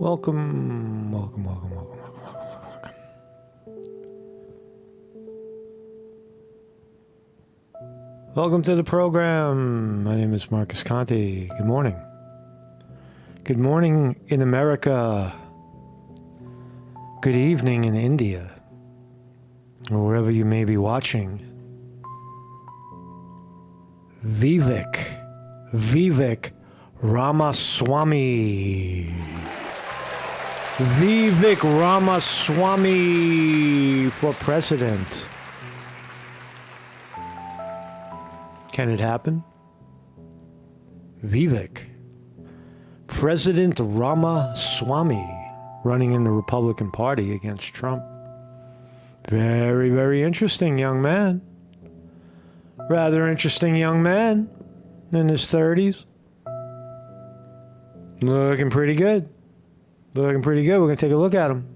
Welcome, welcome, welcome, welcome, welcome, welcome, welcome. Welcome to the program. My name is Marcus Conte. Good morning. Good morning in America. Good evening in India, or wherever you may be watching. Vivek Ramaswamy. Vivek Ramaswamy for president. Can it happen? Vivek. President Ramaswamy running in the Republican Party against Trump. Very, very interesting young man. Rather interesting young man in his 30s. Looking pretty good. Looking pretty good. We're going to take a look at him.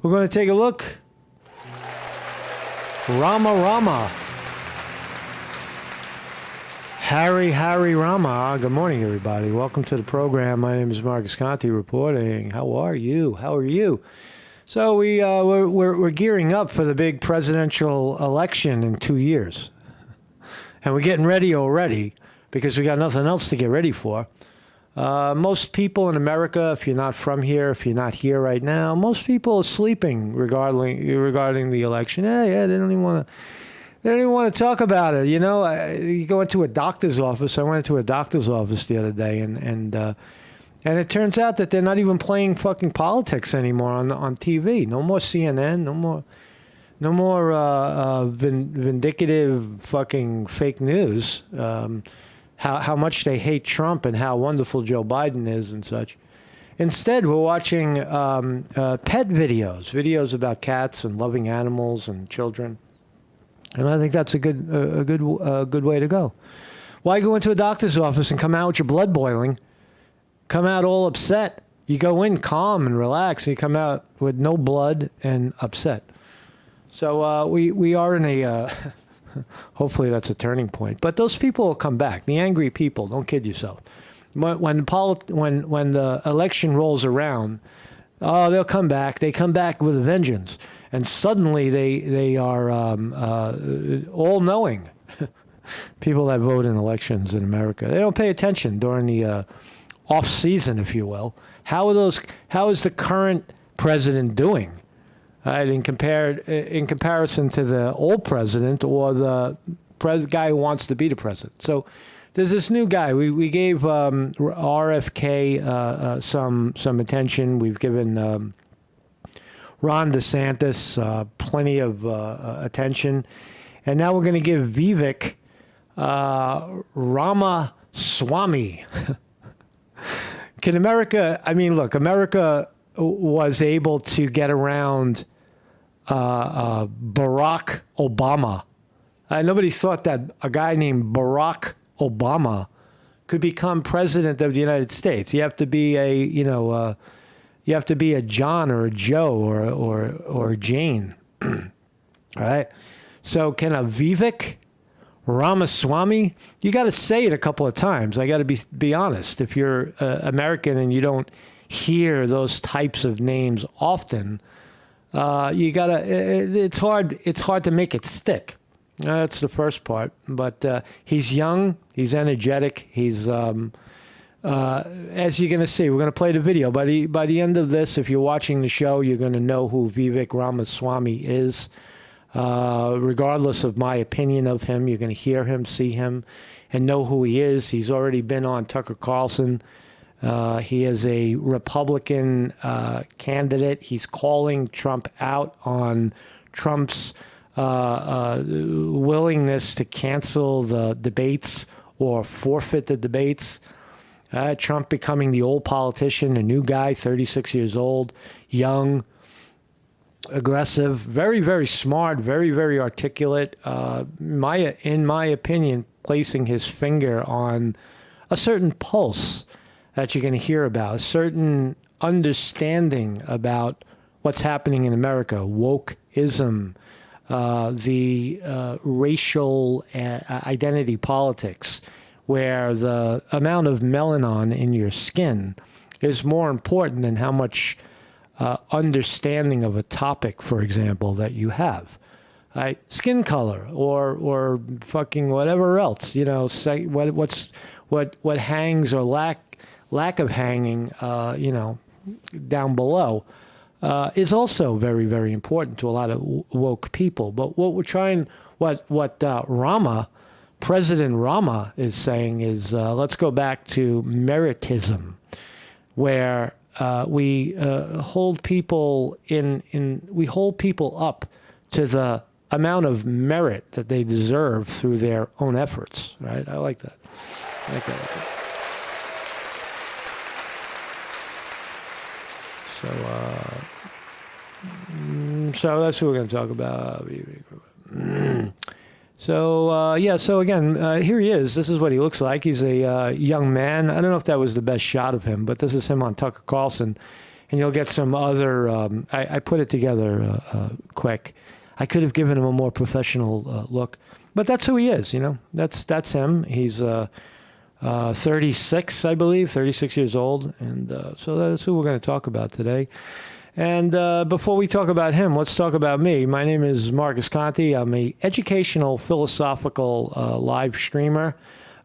We're going to take a look. Rama. Harry Rama. Good morning, everybody. Welcome to the program. My name is Marcus Conte reporting. How are you? So we're gearing up for the big presidential election in 2 years. And we're getting ready already because we got nothing else to get ready for. Most people in America, if you're not from here, if you're not here right now, most people are sleeping regarding the election. Yeah, they don't even want to talk about it. You know, you go into a doctor's office. I went into a doctor's office the other day, and it turns out that they're not even playing fucking politics anymore on TV. No more CNN. No more vindicative fucking fake news. How much they hate Trump and how wonderful Joe Biden is and such. Instead, we're watching pet videos about cats and loving animals and children. And I think that's a good way to go. Why go into a doctor's office and come out with your blood boiling, come out all upset? You go in calm and relaxed, and you come out with no blood and upset. So we are in a, hopefully that's a turning point. But those people will come back. The angry people, don't kid yourself. When the election rolls around, they'll come back. They come back with a vengeance. And suddenly they are all-knowing. People that vote in elections in America. They don't pay attention during the off-season, if you will. How is the current president doing? In comparison to the old president or the guy who wants to be the president. So there's this new guy. We gave RFK some attention. We've given Ron DeSantis plenty of attention. And now we're going to give Vivek Ramaswamy. Can America, look, America was able to get around Barack Obama. Nobody thought that a guy named Barack Obama could become president of the United States. You have to be a John or a Joe or a Jane. All right. So can a Vivek Ramaswamy? You got to say it a couple of times. I got to be honest. If you're American and you don't hear those types of names often, it's hard to make it stick. That's the first part. But he's young, he's energetic, he's as you're going to see, we're going to play the video. By the end of this, if you're watching the show, you're going to know who Vivek Ramaswamy is. Regardless of my opinion of him, you're going to hear him, see him, and know who he is. He's already been on Tucker Carlson. He is a Republican candidate. He's calling Trump out on Trump's willingness to cancel the debates or forfeit the debates. Trump becoming the old politician, a new guy, 36 years old, young, aggressive, very, very smart, very, very articulate. In my opinion, placing his finger on a certain pulse that you're going to hear about, a certain understanding about what's happening in America, wokeism, the racial identity politics, where the amount of melanin in your skin is more important than how much understanding of a topic, for example, that you have. Right? Skin color or fucking whatever else, say what hangs or lack of hanging, down below, is also very, very important to a lot of woke people. But what we're trying, what President Rama is saying is, let's go back to meritism, where we hold people we hold people up to the amount of merit that they deserve through their own efforts. Right? I like that. So that's what we're going to talk about. So again, here he is. This is what he looks like. He's a young man. I don't know if that was the best shot of him, but this is him on Tucker Carlson. And you'll get some other, I put it together quick. I could have given him a more professional look, but that's who he is, That's him. He's 36, I believe, 36 years old. And so that's who we're going to talk about today. And before we talk about him, let's talk about me. My name is Marcus Conti. I'm an educational, philosophical live streamer.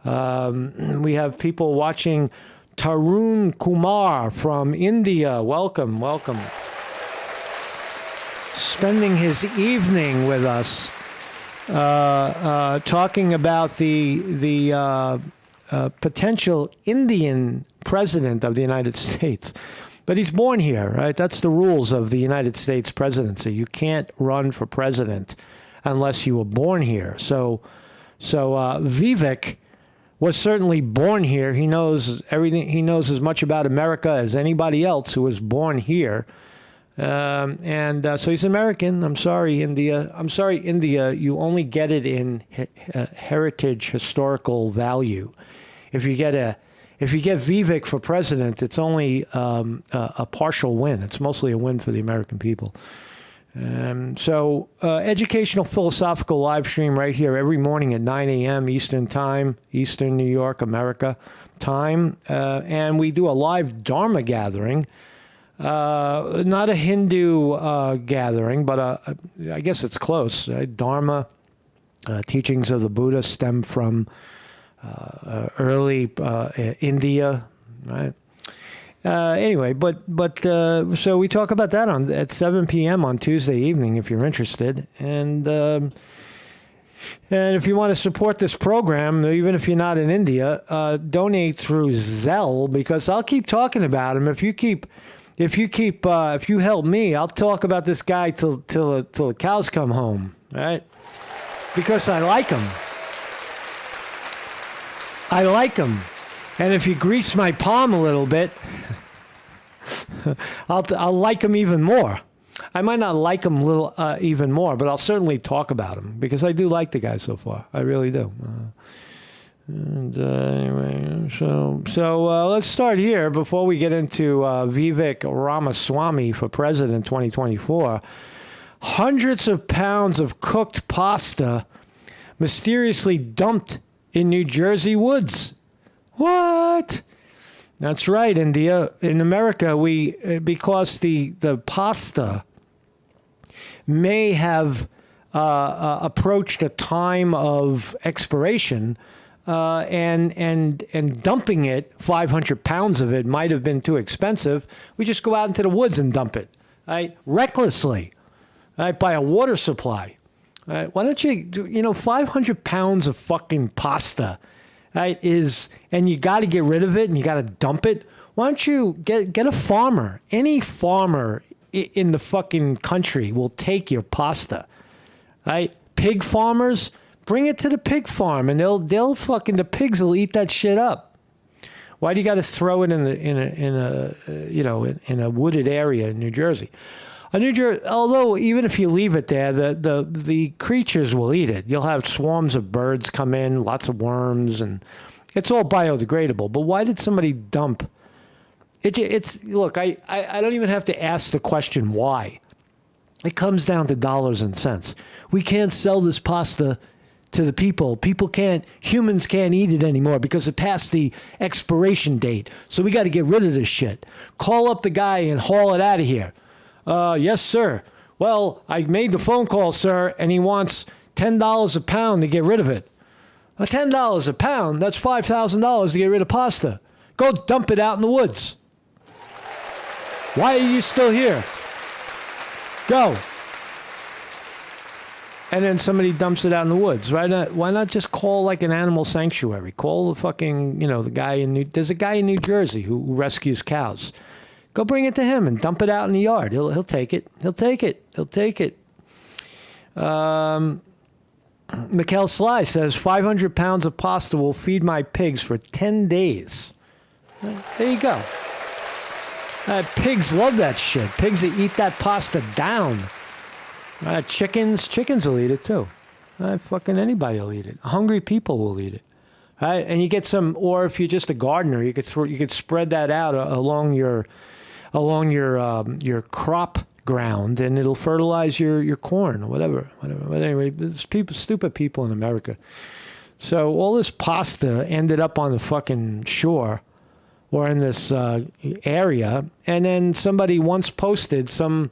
We have people watching. Tarun Kumar from India. Welcome. Spending his evening with us, talking about the potential Indian president of the United States. But he's born here, right? That's the rules of the United States presidency. You can't run for president unless you were born here. So Vivek was certainly born here. He knows everything. He knows as much about America as anybody else who was born here. So he's American. I'm sorry, India. You only get it in heritage, historical value. If you get Vivek for president, it's only a partial win. It's mostly a win for the American people. Educational philosophical live stream right here every morning at 9 a.m. Eastern Time, Eastern New York, America time. And we do a live Dharma gathering. Not a Hindu gathering, but I guess it's close. Right? Dharma teachings of the Buddha stem from early India, right? Anyway, so we talk about that at 7 p.m. on Tuesday evening if you're interested. And if you want to support this program, even if you're not in India, donate through Zelle, because I'll keep talking about him. If you help me, I'll talk about this guy till the cows come home, right? Because I like him. And if you grease my palm a little bit, I'll like him even more. I might not like him even more, but I'll certainly talk about him because I do like the guy so far. I really do. Anyway, so let's start here before we get into Vivek Ramaswamy for president 2024. Hundreds of pounds of cooked pasta mysteriously dumped in New Jersey woods. What? That's right, India. In America, because the pasta may have approached a time of expiration, and dumping it, 500 pounds of it, might have been too expensive. We just go out into the woods and dump it, right? Recklessly, right? By a water supply. Right? Why don't you 500 pounds of fucking pasta, right, and you got to get rid of it and you got to dump it. Why don't you get a farmer? Any farmer in the fucking country will take your pasta, right? Pig farmers, bring it to the pig farm and the pigs will eat that shit up. Why do you got to throw it in a wooded area in New Jersey? Although even if you leave it there, the creatures will eat it. You'll have swarms of birds come in, lots of worms, and it's all biodegradable. But why did somebody dump? Look, I don't even have to ask the question why. It comes down to dollars and cents. We can't sell this pasta to the people. Humans can't eat it anymore because it passed the expiration date. So we got to get rid of this shit. Call up the guy and haul it out of here. Yes, sir. Well, I made the phone call, sir, and he wants $10 a pound to get rid of it. $10 a pound? That's $5,000 to get rid of pasta. Go dump it out in the woods. Why are you still here? Go. And then somebody dumps it out in the woods. Right? Why not just call like an animal sanctuary? Call the fucking, the guy there's a guy in New Jersey who rescues cows. Go bring it to him and dump it out in the yard. He'll take it. He'll take it. He'll take it. Mikhail Sly says 500 pounds of pasta will feed my pigs for 10 days. There you go. Pigs love that shit. Pigs that eat that pasta down. Chickens will eat it too. Fucking anybody will eat it. Hungry people will eat it. And you get some, or if you're just a gardener, you could spread that out along your crop ground, and it'll fertilize your corn or whatever. But anyway, there's stupid people in America. So all this pasta ended up on the fucking shore or in this area, and then somebody once posted, some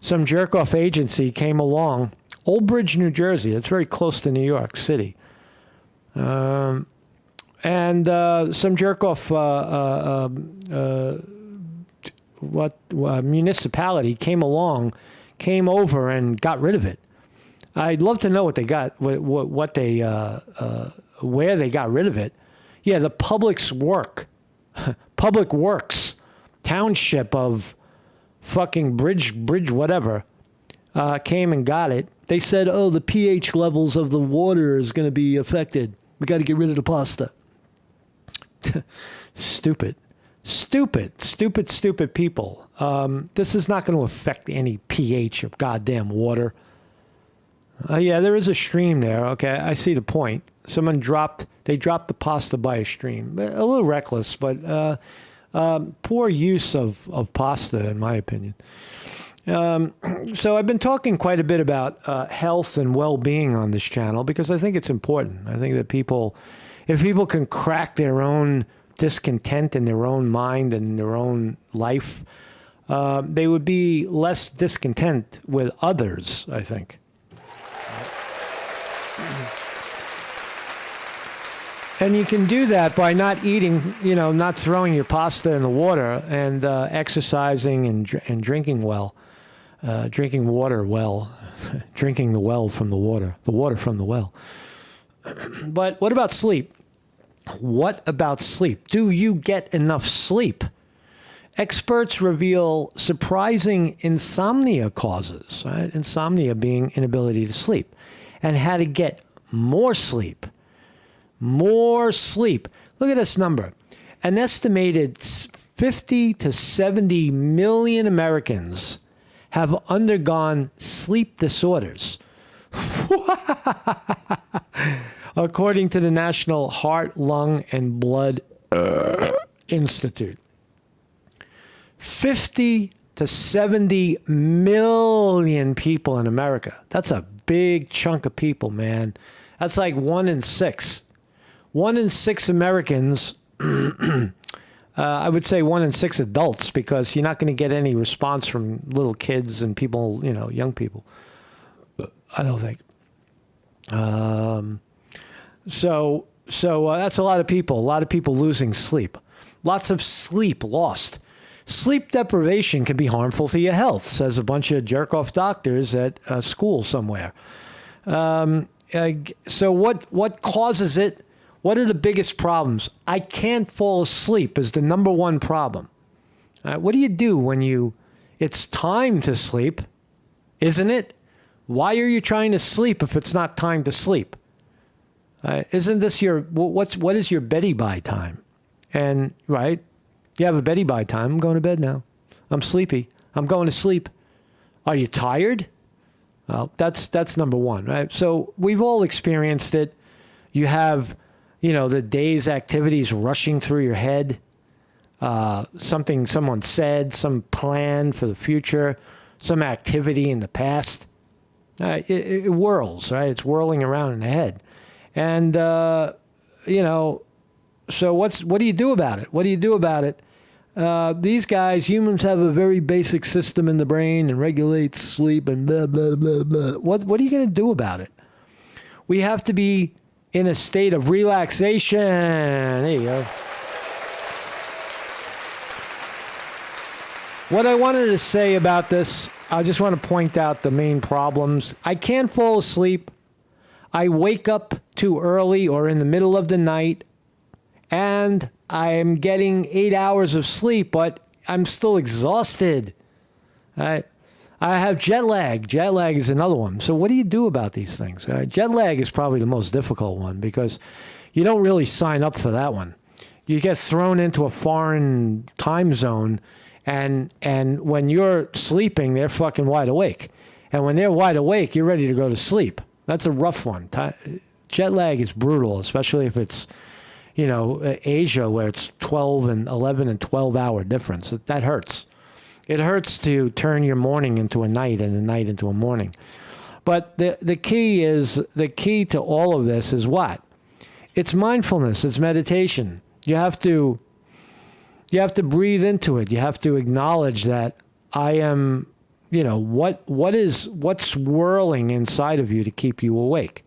jerk-off agency came along, Old Bridge, New Jersey. It's very close to New York City. And some jerk-off municipality came over and got rid of it. I'd love to know what they got, what they, where they got rid of it. Yeah, the Public Works Township of fucking Bridge, whatever, came and got it. They said, oh, the pH levels of the water is going to be affected. We got to get rid of the pasta. Stupid people. This is not going to affect any pH of goddamn water. Yeah, there is a stream there. Okay, I see the point. They dropped the pasta by a stream. A little reckless, but poor use of pasta, in my opinion. So I've been talking quite a bit about health and well-being on this channel because I think it's important. I think that if people can crack their own discontent in their own mind and in their own life, they would be less discontent with others, I think. And you can do that by not eating, not throwing your pasta in the water, and exercising and drinking well, drinking water well, drinking the well from the water from the well. But what about sleep? What about sleep? Do you get enough sleep? Experts reveal surprising insomnia causes, right? Insomnia being inability to sleep, and how to get more sleep. More sleep. Look at this number. An estimated 50 to 70 million Americans have undergone sleep disorders. According to the National Heart, Lung, and Blood Institute. 50 to 70 million people in America. That's a big chunk of people, man. That's like 1 in 6. 1 in 6 Americans, I would say 1 in 6 adults, because you're not going to get any response from little kids and people, young people. I don't think. So that's a lot of people losing sleep. Lots of sleep lost. Sleep deprivation can be harmful to your health, says a bunch of jerk-off doctors at a school somewhere. So what causes it? What are the biggest problems? I can't fall asleep is the number one problem. What do you do when it's time to sleep, isn't it? Why are you trying to sleep if it's not time to sleep? Isn't this what is your Betty by time? And, right, you have a Betty by time. I'm going to bed now. I'm sleepy. I'm going to sleep. Are you tired? Well, that's number one, right? So we've all experienced it. You have, the day's activities rushing through your head. Something someone said, some plan for the future, some activity in the past. It whirls, right? It's whirling around in the head. And, so what do you do about it? What do you do about it? These guys, humans have a very basic system in the brain and regulates sleep and blah, blah, blah, blah. What are you going to do about it? We have to be in a state of relaxation. There you go. What I wanted to say about this, I just want to point out the main problems. I can't fall asleep. I wake up too early or in the middle of the night, and I'm getting 8 hours of sleep, but I'm still exhausted. I have jet lag. Jet lag is another one. So what do you do about these things? Jet lag is probably the most difficult one because you don't really sign up for that one. You get thrown into a foreign time zone, and when you're sleeping, they're fucking wide awake. And when they're wide awake, you're ready to go to sleep. That's a rough one. Jet lag is brutal, especially if it's, Asia, where it's 12 and 11 and 12-hour difference. That hurts. It hurts to turn your morning into a night and a night into a morning. But the key to all of this is what? It's mindfulness. It's meditation. You have to breathe into it. You have to acknowledge that I am, what's swirling inside of you to keep you awake?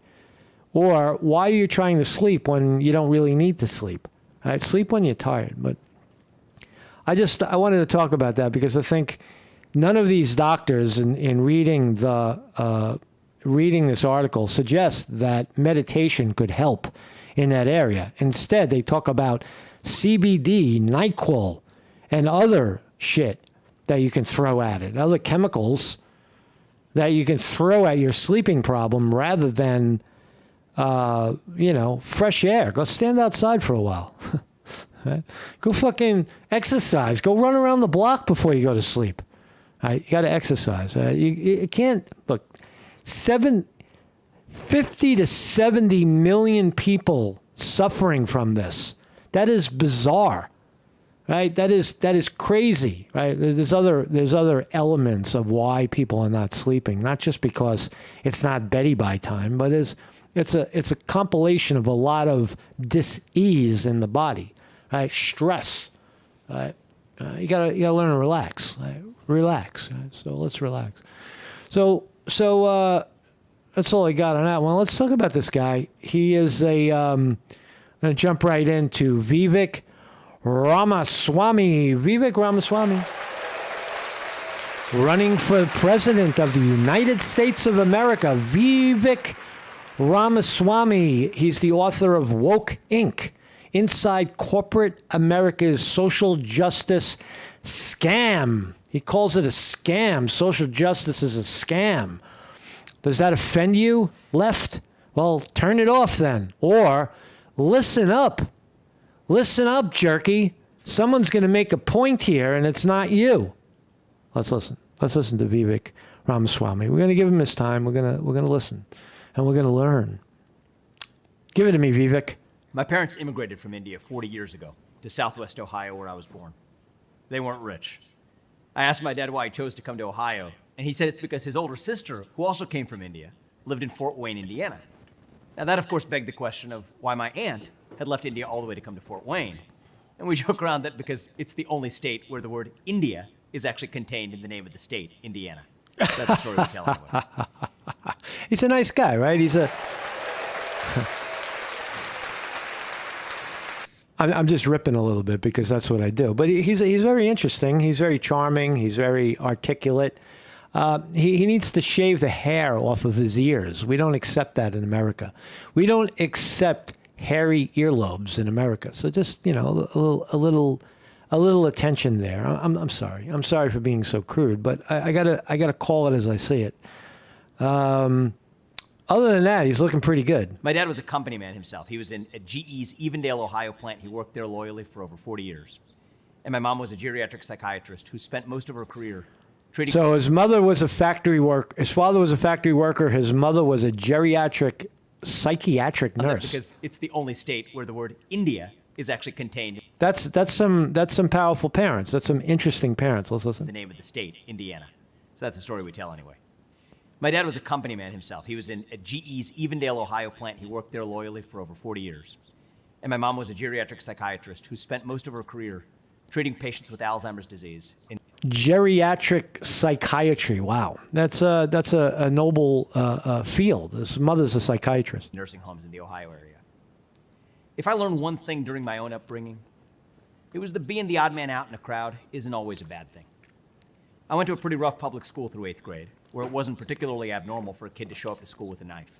Or why are you trying to sleep when you don't really need to sleep? Right? Sleep when you're tired. But I wanted to talk about that because I think none of these doctors in reading reading this article suggest that meditation could help in that area. Instead, they talk about CBD, NyQuil, and other shit that you can throw at it, other chemicals that you can throw at your sleeping problem rather than, fresh air. Go stand outside for a while. Right? Go fucking exercise. Go run around the block before you go to sleep. Right? You got to exercise. You can't, look, 50 to 70 million people suffering from this. That is bizarre, right? That is crazy, right? There's other elements of why people are not sleeping, not just because it's not Betty by time, but it's a compilation of a lot of dis-ease in the body, right? Stress, right? You gotta learn to relax, right? Relax. Right? So let's relax. So that's all I got on that one. Let's talk about this guy. He is I'm going to jump right into Vivek Ramaswamy. Vivek Ramaswamy, running for president of the United States of America. Vivek Ramaswamy. He's the author of Woke Inc., Inside Corporate America's Social Justice Scam. He calls it a scam. Social justice is a scam. Does that offend you, left? Well, turn it off then. Or listen up. Listen up, jerky. Someone's going to make a point here, and it's not you. Let's listen. Let's listen to Vivek Ramaswamy. We're going to give him his time. We're going to listen, and we're going to learn. Give it to me, Vivek. My parents immigrated from India 40 years ago to Southwest Ohio, where I was born. They weren't rich. I asked my dad why he chose to come to Ohio, and he said it's because his older sister, who also came from India, lived in Fort Wayne, Indiana. Now, that, of course, begged the question of why my aunt had left India all the way to come to Fort Wayne. And we joke around that because it's the only state where the word India is actually contained in the name of the state, Indiana. That's the story we tell anyway. He's a nice guy, right? I'm just ripping a little bit because that's what I do. But he's very interesting. He's very charming. He's very articulate. He needs to shave the hair off of his ears. We don't accept that in America. We don't accept hairy earlobes in America. So just, a little attention there. I'm sorry. I'm sorry for being so crude, but I gotta call it as I see it. Other than that, he's looking pretty good. My dad was a company man himself. He was at GE's Evendale, Ohio plant. He worked there loyally for over 40 years. And my mom was a geriatric psychiatrist who spent most of her career treating... So his mother was a factory worker. His father was a factory worker. His mother was a geriatric psychiatric nurse. Because it's the only state where the word India is actually contained. That's some powerful parents. That's some interesting parents. Let's listen. The name of the state, Indiana. So that's the story we tell anyway. My dad was a company man himself. He was at GE's Evendale, Ohio plant. He worked there loyally for over 40 years. And my mom was a geriatric psychiatrist who spent most of her career treating patients with Alzheimer's disease. Geriatric psychiatry. Wow. That's a noble field. His mother's a psychiatrist. Nursing homes in the Ohio area. If I learned one thing during my own upbringing, it was that being the odd man out in a crowd isn't always a bad thing. I went to a pretty rough public school through 8th grade, where it wasn't particularly abnormal for a kid to show up to school with a knife.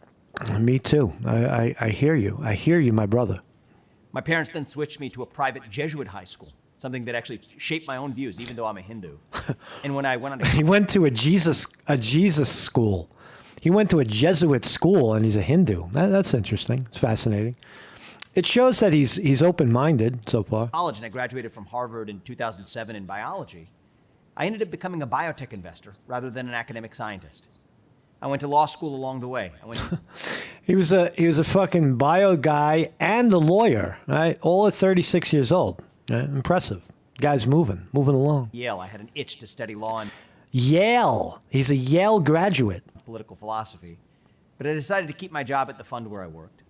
Me too. I hear you. I hear you, my brother. My parents then switched me to a private Jesuit high school, something that actually shaped my own views, even though I'm a Hindu. And when I went on to... He went to a Jesus school. He went to a Jesuit school, and he's a Hindu. That's interesting. It's fascinating. It shows that he's open-minded so far. College, and I graduated from Harvard in 2007 in biology. I ended up becoming a biotech investor rather than an academic scientist. I went to law school along the way. He was a fucking bio guy and a lawyer, right? All at 36 years old. Right? Impressive. Guy's moving along. Yale. I had an itch to study law and Yale. He's a Yale graduate. Political philosophy, but I decided to keep my job at the fund where I worked.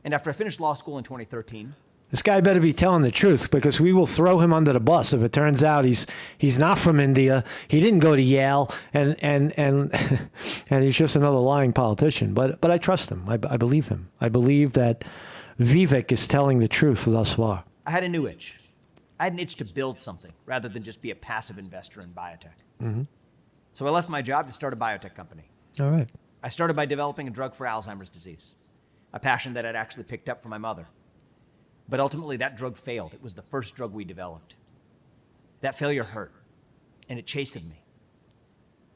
And after I finished law school in 2013, this guy better be telling the truth, because we will throw him under the bus if it turns out he's not from India. He didn't go to Yale, and and he's just another lying politician. But I trust him. I believe him. I believe that Vivek is telling the truth thus far. I had a new itch. I had an itch to build something rather than just be a passive investor in biotech. Mm-hmm. So I left my job to start a biotech company. All right. I started by developing a drug for Alzheimer's disease, a passion that I'd actually picked up from my mother. But ultimately, that drug failed. It was the first drug we developed. That failure hurt, and it chastened me.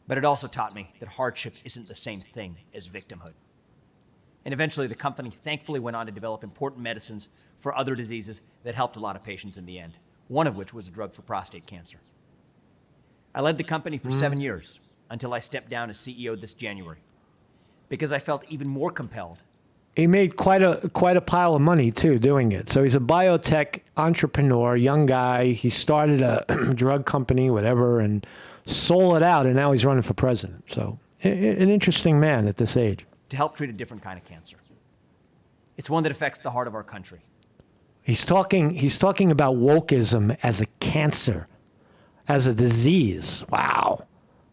But it also taught me that hardship isn't the same thing as victimhood. And eventually, the company thankfully went on to develop important medicines for other diseases that helped a lot of patients in the end, one of which was a drug for prostate cancer. I led the company for 7 years until I stepped down as CEO this January, because I felt even more compelled. He made quite a pile of money, too, doing it. So he's a biotech entrepreneur, young guy. He started a drug company, whatever, and sold it out, and now he's running for president. So an interesting man at this age. To help treat a different kind of cancer. It's one that affects the heart of our country. He's talking about wokeism as a cancer, as a disease. Wow.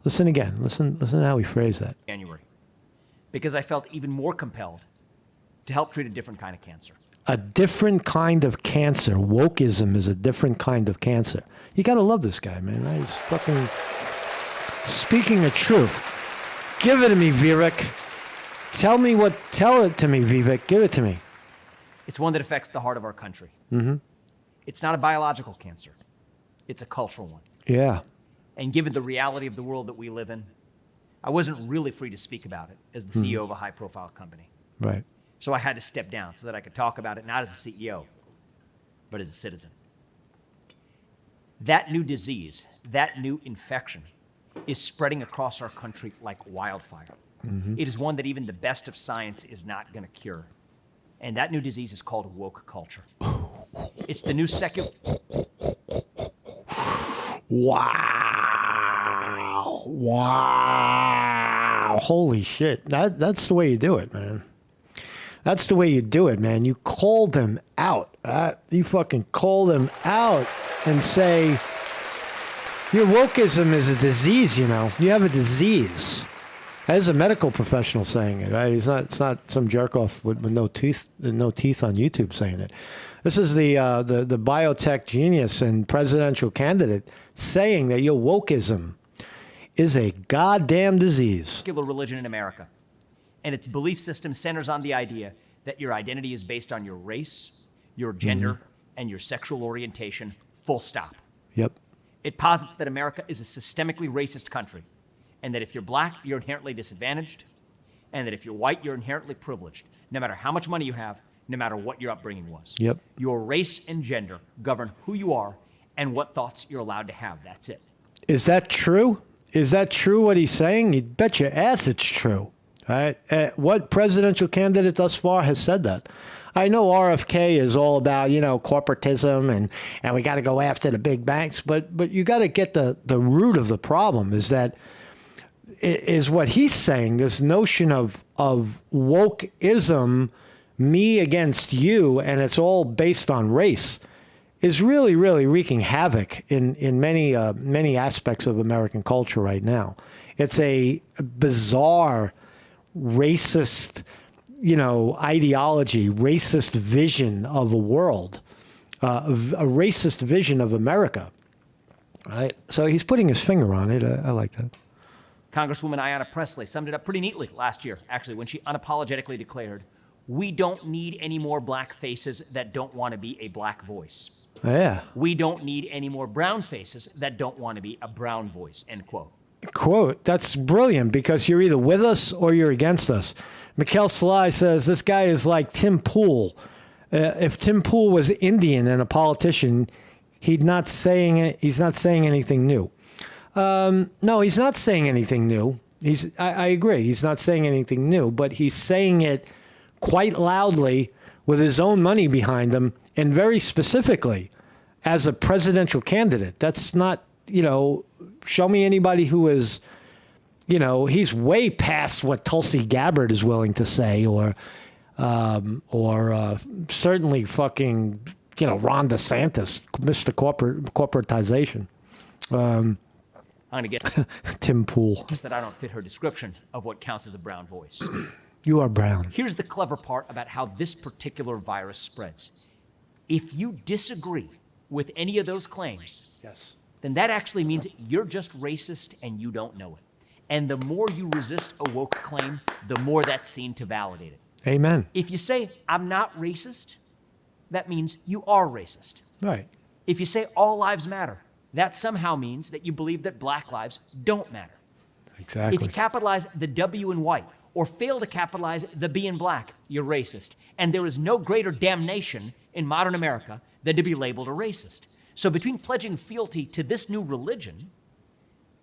Listen again. Listen to how he phrased that. January. Because I felt even more compelled to help treat a different kind of cancer. A different kind of cancer. Wokeism is a different kind of cancer. You got to love this guy, man. Right? He's fucking speaking the truth. Give it to me, Vivek. Tell it to me, Vivek. Give it to me. It's one that affects the heart of our country. Mm-hmm. It's not a biological cancer. It's a cultural one. Yeah. And given the reality of the world that we live in, I wasn't really free to speak about it as the CEO of a high-profile company. Right. So I had to step down so that I could talk about it not as a CEO, but as a citizen. That new disease, that new infection, is spreading across our country like wildfire. Mm-hmm. It is one that even the best of science is not going to cure. And that new disease is called woke culture. It's the new secular... Wow. Wow. Holy shit. That's the way you do it, man. That's the way you do it, man. You call them out. You fucking call them out and say, your wokeism is a disease, you know. You have a disease. As a medical professional saying it, right? It's not some jerk off with no teeth on YouTube saying it. This is the biotech genius and presidential candidate saying that your wokeism is a goddamn disease. Secular religion in America. And its belief system centers on the idea that your identity is based on your race, your gender, and your sexual orientation, full stop. Yep. It posits that America is a systemically racist country, and that if you're black, you're inherently disadvantaged, and that if you're white, you're inherently privileged, no matter how much money you have, no matter what your upbringing was. Yep. Your race and gender govern who you are and what thoughts you're allowed to have. That's it. Is that true? Is that true what he's saying? You bet your ass it's true. Right? What presidential candidate thus far has said that? I know RFK is all about, corporatism and we got to go after the big banks, but you got to get the root of the problem is that is what he's saying. This notion of wokeism, me against you, and it's all based on race, is really, really wreaking havoc in many aspects of American culture right now. It's a bizarre, racist, ideology, racist vision of a world, a racist vision of America. Right? So he's putting his finger on it. I like that. Congresswoman Ayanna Pressley summed it up pretty neatly last year, actually, when she unapologetically declared, "We don't need any more black faces that don't want to be a black voice. Yeah. We don't need any more brown faces that don't want to be a brown voice," end quote. Quote, that's brilliant, because you're either with us or you're against us. Mikhail Salai says this guy is like Tim Pool. If Tim Pool was Indian and a politician, he's not saying anything new. No, he's not saying anything new. I agree. He's not saying anything new, but he's saying it quite loudly with his own money behind him, and very specifically as a presidential candidate. That's not, show me anybody who is, he's way past what Tulsi Gabbard is willing to say, or certainly fucking, Ron DeSantis, Mr. Corporatization. I'm going to get Tim Pool. that I don't fit her description of what counts as a brown voice. You are brown. Here's the clever part about how this particular virus spreads. If you disagree with any of those claims, Yes. then that actually means you're just racist and you don't know it. And the more you resist a woke claim, the more that's seen to validate it. Amen. If you say, "I'm not racist," that means you are racist. Right. If you say all lives matter, that somehow means that you believe that black lives don't matter. Exactly. If you capitalize the W in white or fail to capitalize the B in black, you're racist. And there is no greater damnation in modern America than to be labeled a racist. So between pledging fealty to this new religion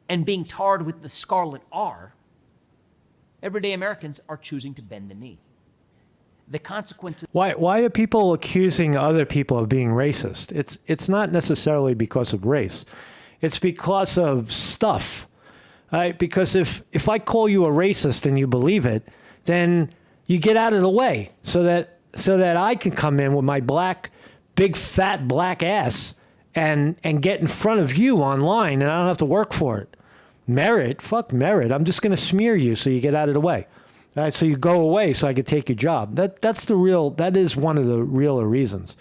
and being tarred with the scarlet R, everyday Americans are choosing to bend the knee. The consequences... Why are people accusing other people of being racist? It's not necessarily because of race. It's because of stuff. Right? Because if I call you a racist and you believe it, then you get out of the way so that I can come in with my big fat black ass and get in front of you online, and I don't have to work for it. Merit? Fuck merit. I'm just going to smear you so you get out of the way. All right, so you go away so I can take your job. That is one of the real reasons.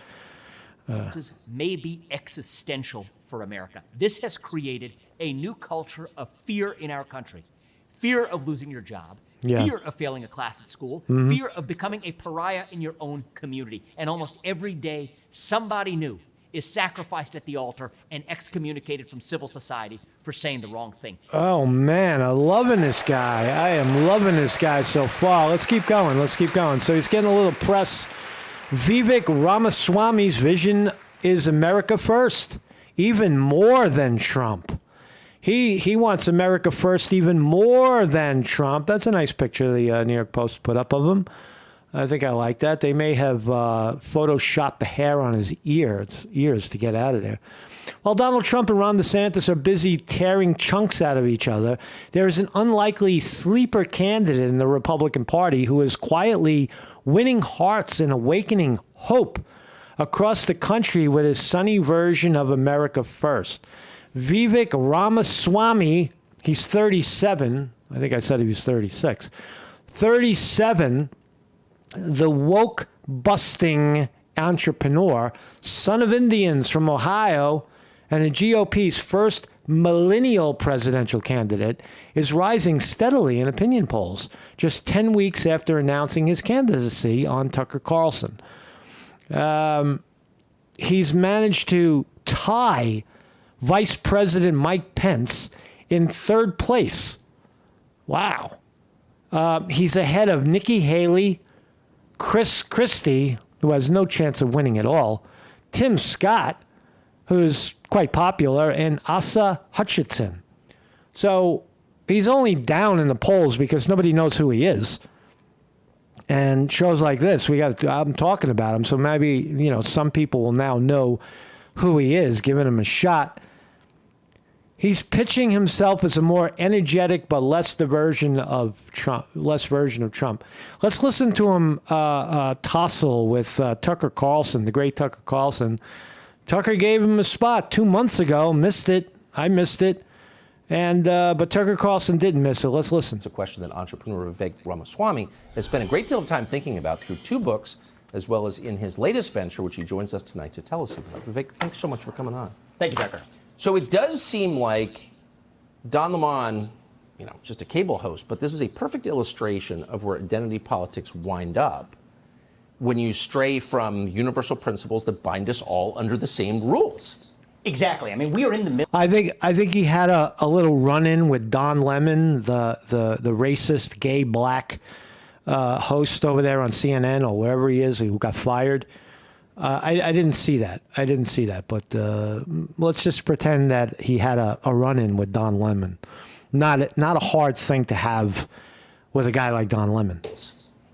This may be existential for America. This has created a new culture of fear in our country. Fear of losing your job, fear of failing a class at school, fear of becoming a pariah in your own community. And almost every day, somebody new is sacrificed at the altar and excommunicated from civil society for saying the wrong thing. Oh, man, I'm loving this guy. I am loving this guy so far. Let's keep going. So he's getting a little press. Vivek Ramaswamy's vision is America first, even more than Trump. He wants America first even more than Trump. That's a nice picture the New York Post put up of him. I think I like that. They may have photoshopped the hair on his ears to get out of there. While Donald Trump and Ron DeSantis are busy tearing chunks out of each other, there is an unlikely sleeper candidate in the Republican Party who is quietly winning hearts and awakening hope across the country with his sunny version of America First. Vivek Ramaswamy, he's 37. I think I said he was 36. 37, the woke-busting entrepreneur, son of Indians from Ohio, and the GOP's first millennial presidential candidate, is rising steadily in opinion polls just 10 weeks after announcing his candidacy on Tucker Carlson. He's managed to tie Vice President Mike Pence in third place. Wow. He's ahead of Nikki Haley, Chris Christie, who has no chance of winning at all, Tim Scott, who's quite popular, and Asa Hutchinson. So he's only down in the polls because nobody knows who he is. And shows like this, I'm talking about him, so maybe, some people will now know who he is, giving him a shot. He's pitching himself as a more energetic but less version of Trump. Let's listen to him tussle with Tucker Carlson, the great Tucker Carlson. Tucker gave him a spot 2 months ago, missed it. I missed it. And but Tucker Carlson didn't miss it. Let's listen. It's a question that entrepreneur Vivek Ramaswamy has spent a great deal of time thinking about through 2 books, as well as in his latest venture, which he joins us tonight to tell us about. Vivek, thanks so much for coming on. Thank you, Tucker. So it does seem like Don Lemon, just a cable host, but this is a perfect illustration of where identity politics wind up when you stray from universal principles that bind us all under the same rules. Exactly. I mean, we are in the middle. I think he had a little run-in with Don Lemon, the racist gay black host over there on CNN or wherever he is who got fired. I didn't see that. But let's just pretend that he had a run-in with Don Lemon. Not a hard thing to have with a guy like Don Lemon.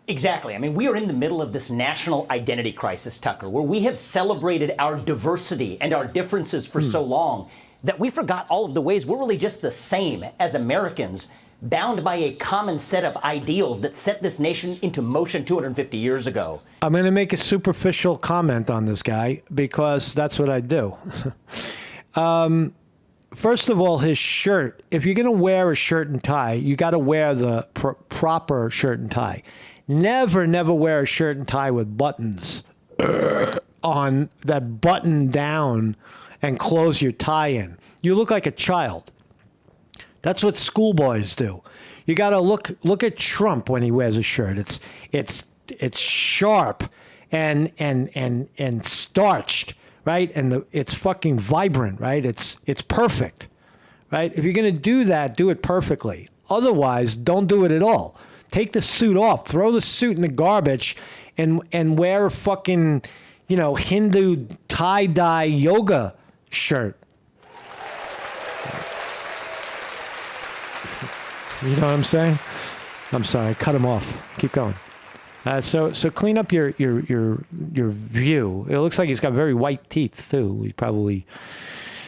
Exactly. I mean, we are in the middle of this national identity crisis, Tucker, where we have celebrated our diversity and our differences for so long that we forgot all of the ways we're really just the same as Americans, bound by a common set of ideals that set this nation into motion 250 years ago. I'm going to make a superficial comment on this guy because that's what I do. First of all, his shirt, if you're going to wear a shirt and tie, you got to wear the proper shirt and tie. Never wear a shirt and tie with buttons on that button down and close your tie in. You look like a child. That's what schoolboys do. You got to look at Trump when he wears a shirt. It's sharp and starched, right? And it's fucking vibrant, right? It's perfect, right? If you're going to do that, do it perfectly. Otherwise, don't do it at all. Take the suit off, throw the suit in the garbage, and wear a fucking, Hindu tie-dye yoga shirt. You know what I'm saying? I'm sorry, cut him off. Keep going. So clean up your view. It looks like he's got very white teeth too. He probably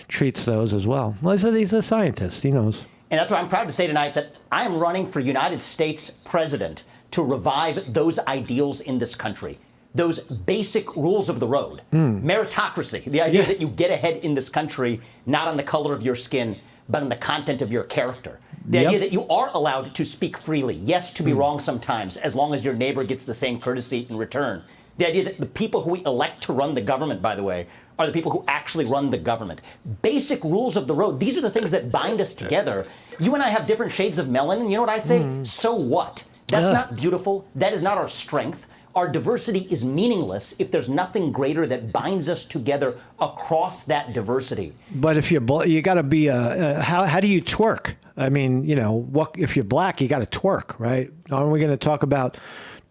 treats those as well. Well, he's a scientist. He knows. And that's why I'm proud to say tonight that I am running for United States president to revive those ideals in this country. Those basic rules of the road. Meritocracy, the idea that you get ahead in this country, not on the color of your skin, but on the content of your character. The idea that you are allowed to speak freely, yes, to be wrong sometimes, as long as your neighbor gets the same courtesy in return. The idea that the people who we elect to run the government, by the way, are the people who actually run the government. Basic rules of the road. These are the things that bind us together. You and I have different shades of melanin. You know what I say? So what? That's not beautiful. That is not our strength. Our diversity is meaningless if there's nothing greater that binds us together across that diversity. But if you got to be how do you twerk? I mean, what if you're black, you got to twerk, right? Aren't we going to talk about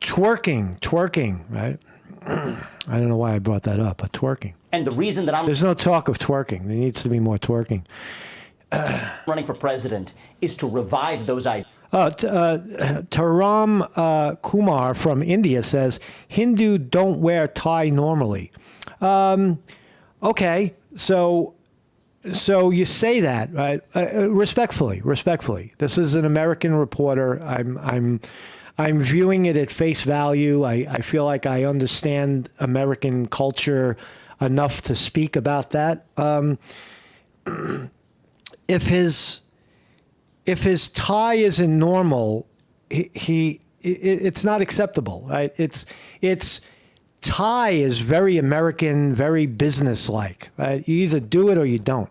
twerking, right? I don't know why I brought that up, but twerking. And the reason that there's no talk of twerking. There needs to be more twerking. Running for president is to revive those ideas. Taram Kumar from India says, Hindu don't wear tie normally. Okay, so you say that, right? Respectfully. This is an American reporter. I'm viewing it at face value. I feel like I understand American culture enough to speak about that. If his tie isn't normal, it's not acceptable, right? It's tie is very American, very business-like, right? You either do it or you don't.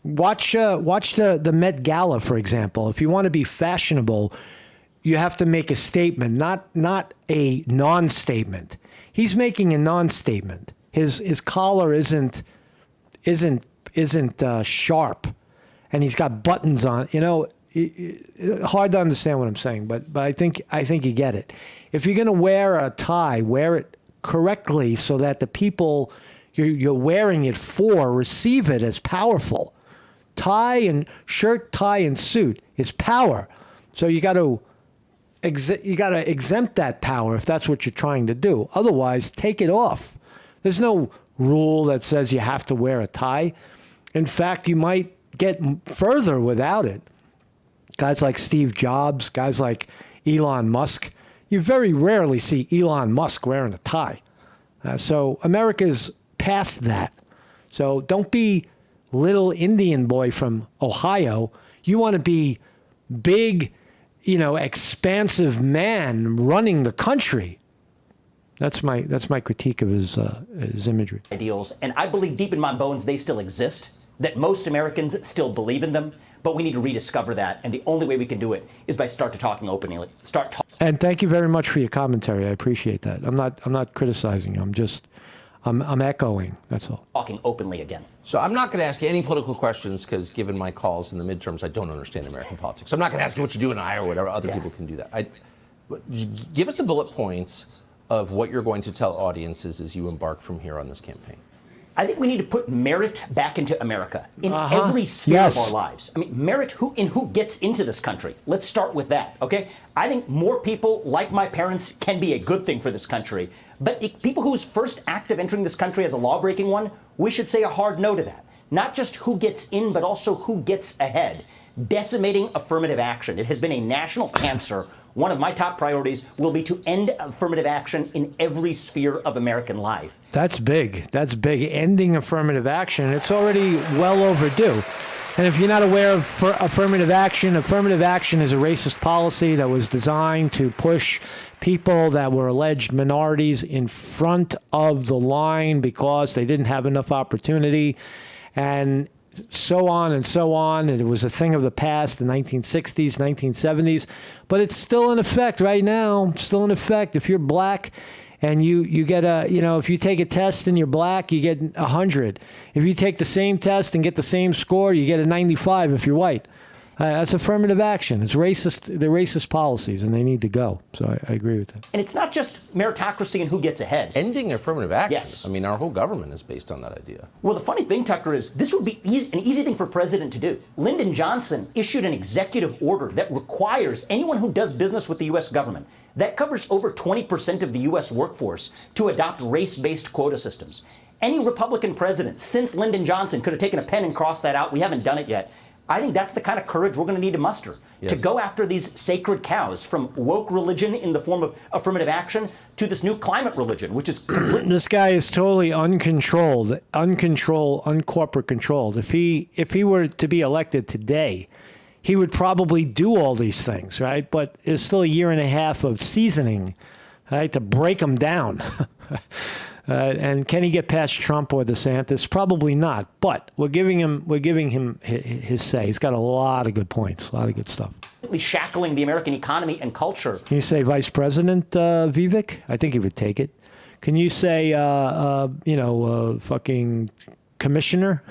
Watch the Met Gala, for example. If you want to be fashionable, you have to make a statement, not a non-statement. He's making a non-statement. His collar isn't sharp, and he's got buttons on. Hard to understand what I'm saying, but I think you get it. If you're going to wear a tie, wear it correctly so that the people you're wearing it for receive it as powerful. Tie and shirt, tie and suit is power. So you got to exempt that power if that's what you're trying to do. Otherwise, take it off. There's no rule that says you have to wear a tie. In fact, you might get further without it. Guys like Steve Jobs, guys like Elon Musk. You very rarely see Elon Musk wearing a tie. So America's past that. So don't be little Indian boy from Ohio. You want to be big, expansive man running the country. That's my critique of his imagery. Ideals, and I believe deep in my bones they still exist, that most Americans still believe in them, but we need to rediscover that, and the only way we can do it is by talking openly. And thank you very much for your commentary. I appreciate that. I'm not criticizing you. I'm echoing. That's all. Talking openly again. So I'm not going to ask you any political questions because, given my calls in the midterms, I don't understand American politics. So I'm not going to ask you what you do in Iowa or whatever. Other people can do that. Give us the bullet points of what you're going to tell audiences as you embark from here on this campaign. I think we need to put merit back into America in every sphere of our lives. I mean, merit in who gets into this country. Let's start with that, okay? I think more people like my parents can be a good thing for this country. But people whose first act of entering this country as a law-breaking one, we should say a hard no to that. Not just who gets in, but also who gets ahead. Decimating affirmative action. It has been a national cancer. One of my top priorities will be to end affirmative action in every sphere of American life. That's big. That's big. Ending affirmative action. It's already well overdue. And if you're not aware of affirmative action is a racist policy that was designed to push people that were alleged minorities in front of the line because they didn't have enough opportunity. And so on and so on. And it was a thing of the past, the 1960s, 1970s. But it's still in effect right now. Still in effect. If you're black and you get if you take a test and you're black, you get 100. If you take the same test and get the same score, you get a 95 if you're white. That's affirmative action. It's racist. They're racist policies, and they need to go. So I agree with that. And it's not just meritocracy and who gets ahead. Ending affirmative action. Yes. I mean, our whole government is based on that idea. Well, the funny thing, Tucker, is this would be an easy thing for a president to do. Lyndon Johnson issued an executive order that requires anyone who does business with the U.S. government, that covers over 20% of the U.S. workforce, to adopt race-based quota systems. Any Republican president since Lyndon Johnson could have taken a pen and crossed that out. We haven't done it yet. I think that's the kind of courage we're going to need to muster, to go after these sacred cows, from woke religion in the form of affirmative action to this new climate religion, which is this guy is totally uncorporate controlled. If he were to be elected today, he would probably do all these things, right? But there's still a year and a half of seasoning, right, to break him down. And can he get past Trump or DeSantis? Probably not. But we're giving him his say. He's got a lot of good points, a lot of good stuff. Shackling the American economy and culture. Can you say Vice President Vivek? I think he would take it. Can you say fucking Commissioner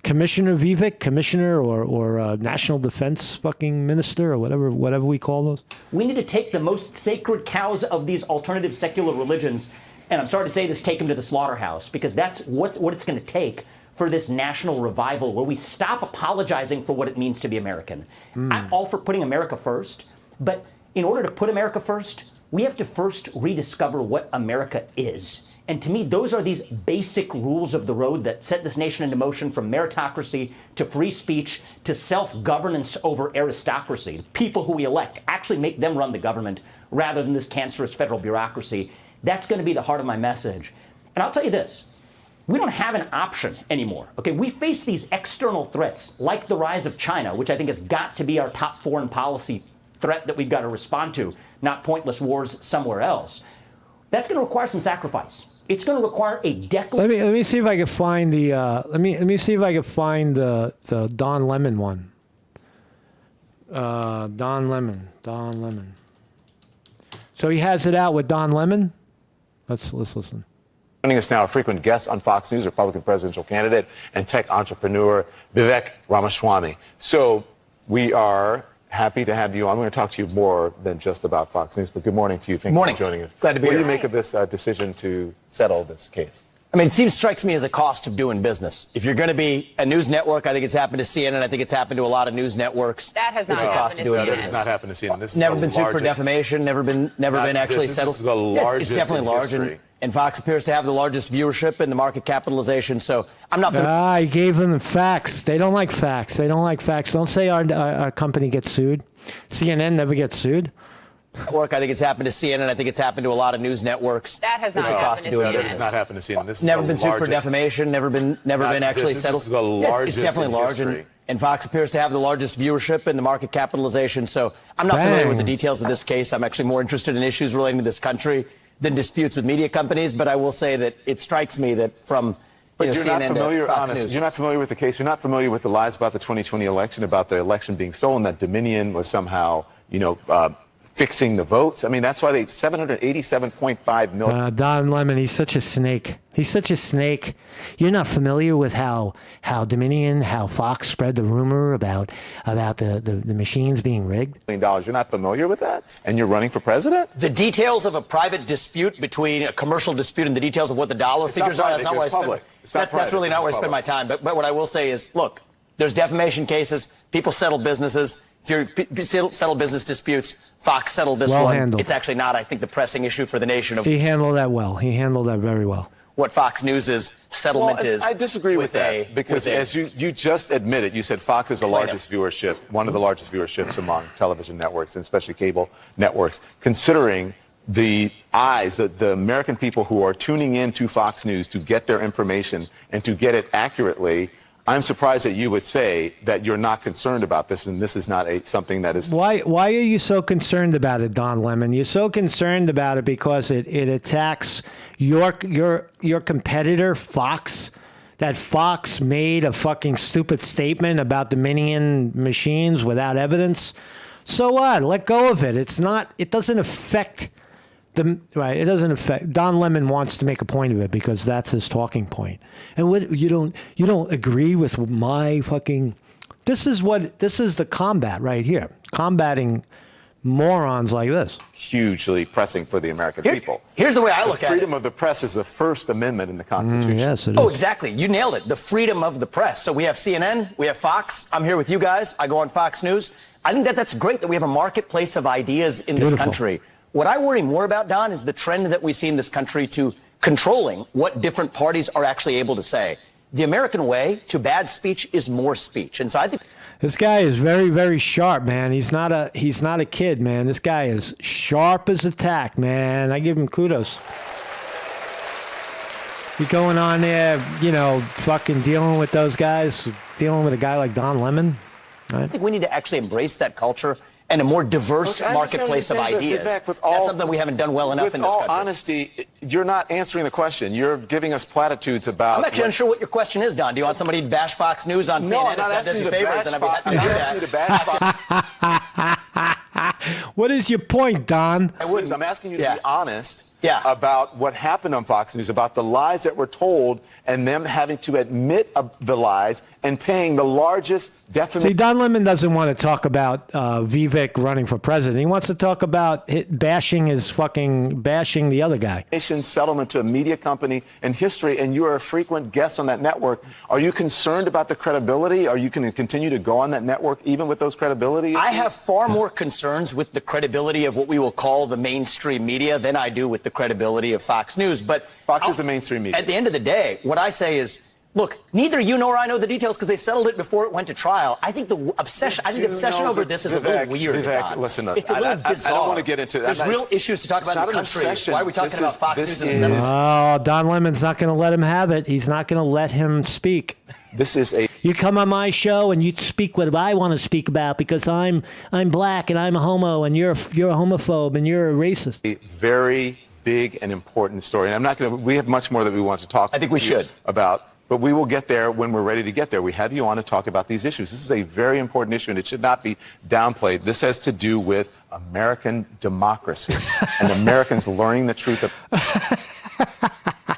Vivek, Commissioner or National Defense fucking Minister or whatever we call those? We need to take the most sacred cows of these alternative secular religions. And I'm sorry to say this, take them to the slaughterhouse, because that's what it's going to take for this national revival, where we stop apologizing for what it means to be American. I'm all for putting America first, but in order to put America first, we have to first rediscover what America is. And to me, those are these basic rules of the road that set this nation into motion, from meritocracy to free speech to self-governance over aristocracy. People who we elect, actually make them run the government rather than this cancerous federal bureaucracy. That's going to be the heart of my message. And I'll tell you this, we don't have an option anymore. Okay, we face these external threats like the rise of China, which I think has got to be our top foreign policy threat that we've got to respond to, not pointless wars somewhere else. That's going to require some sacrifice. It's going to require a declaration. Let me see if I can find the let me see if I can find the Don Lemon one. Don Lemon. So he has it out with Don Lemon. Let's listen. Joining us now, a frequent guest on Fox News, Republican presidential candidate and tech entrepreneur Vivek Ramaswamy. So we are happy to have you on. I'm going to talk to you more than just about Fox News, but good morning to you. Thank you for joining us. Glad to be here. What do you make of this decision to settle this case? I mean, it strikes me as a cost of doing business. If you're going to be a news network, I think it's happened to CNN. I think it's happened to a lot of news networks. That has not it's a cost of doing business. It's not happened to CNN. This is never the been sued for largest- defamation. Never been actually settled. This is the largest it's definitely in large, history. and Fox appears to have the largest viewership and the market capitalization. So I'm not. He gave them the facts. They don't like facts. They don't like facts. Don't say our company gets sued. CNN never gets sued. Network. I think it's happened to CNN. I think it's happened to a lot of news networks. That has not It's a cost happened to to doing CNN. business. This has not happened to CNN. This is Never the been sued for largest- defamation. Never been actually this settled. is the Yeah, largest it's definitely in large, history. and Fox appears to have the largest viewership and the market capitalization. So I'm not familiar with the details of this case. I'm actually more interested in issues relating to this country than disputes with media companies. But I will say that it strikes me that from But you're not CNN familiar, to Fox honest. News. You're not familiar with the case. You're not familiar with the lies about the 2020 election, about the election being stolen, that Dominion was somehow, fixing the votes. I mean, that's why they 787.5 million. Don Lemon, he's such a snake. He's such a snake. You're not familiar with how Dominion, how Fox spread the rumor about the machines being rigged? You're not familiar with that? And you're running for president? The details of a private dispute between a commercial dispute and the details of what the dollar figures are, that's not where I spend. That's really not where I spend my time. But what I will say is, look, there's defamation cases. People settle businesses. If you settle business disputes, Fox settled this Well one. handled. It's actually not, I think, the pressing issue for the nation of He handled that well. He handled that very well. what Fox News' settlement Well, is. I disagree with that because as you just admitted, you said Fox is the largest viewership, one of the largest viewerships among television networks, and especially cable networks, considering the eyes, the American people who are tuning in to Fox News to get their information and to get it accurately. I'm surprised that you would say that you're not concerned about this, and this is not something that is. Why are you so concerned about it, Don Lemon? You're so concerned about it because it attacks your competitor, Fox. That Fox made a fucking stupid statement about Dominion machines without evidence. So what? Let go of it. It doesn't affect it doesn't affect. Don Lemon wants to make a point of it because that's his talking point. And what you don't agree with my fucking. This is the combat right here. Combating morons like this. Hugely pressing for the American people. Here's the way I look at it. Freedom of the press is the First Amendment in the Constitution. Yes, it is. Oh, exactly. You nailed it. The freedom of the press. So we have CNN, we have Fox. I'm here with you guys. I go on Fox News. I think that's great that we have a marketplace of ideas in this country. What I worry more about, Don, is the trend that we see in this country to controlling what different parties are actually able to say. The American way to bad speech is more speech. And so I think this guy is very, very sharp, man. He's not a kid, man. This guy is sharp as a tack, man. I give him kudos. You going on there, fucking dealing with those guys, dealing with a guy like Don Lemon. Right? I think we need to actually embrace that culture and a more diverse marketplace of ideas. Vivek, that's something we haven't done well enough in this country. With all honesty, you're not answering the question. You're giving us platitudes about. I'm actually unsure what your question is, Don. Do you want somebody to bash Fox News on CNN? I'm not asking you to bash then I'd be happy to do that. I'm asking you to bash Fox. What is your point, Don? I'm asking you to be honest about what happened on Fox News, about the lies that were told, and them having to admit the lies and paying the largest defamation. See, Don Lemon doesn't want to talk about Vivek running for president. He wants to talk about bashing the other guy. Settlement to a media company in history, and you are a frequent guest on that network. Are you concerned about the credibility? Are you going to continue to go on that network even with those credibility issues? I have far more concerns with the credibility of what we will call the mainstream media than I do with the credibility of Fox News. But Fox is the mainstream media. At the end of the day, what I say is, look, neither you nor I know the details because they settled it before it went to trial. I think the obsession over this is a little weird. Vivek, listen, it's a little bizarre. I don't want to get into that. There's real issues to talk about in the country. Why are we talking about Fox News and the Senate? Oh, Don Lemon's not going to let him have it. He's not going to let him speak. You come on my show and you speak what I want to speak about because I'm black and I'm a homo and you're a homophobe and you're a racist. A very big and important story. And I'm not going to. We have much more that we want to talk. I think we should about. But we will get there when we're ready to get there. We have you on to talk about these issues. This is a very important issue, and it should not be downplayed. This has to do with American democracy and Americans learning the truth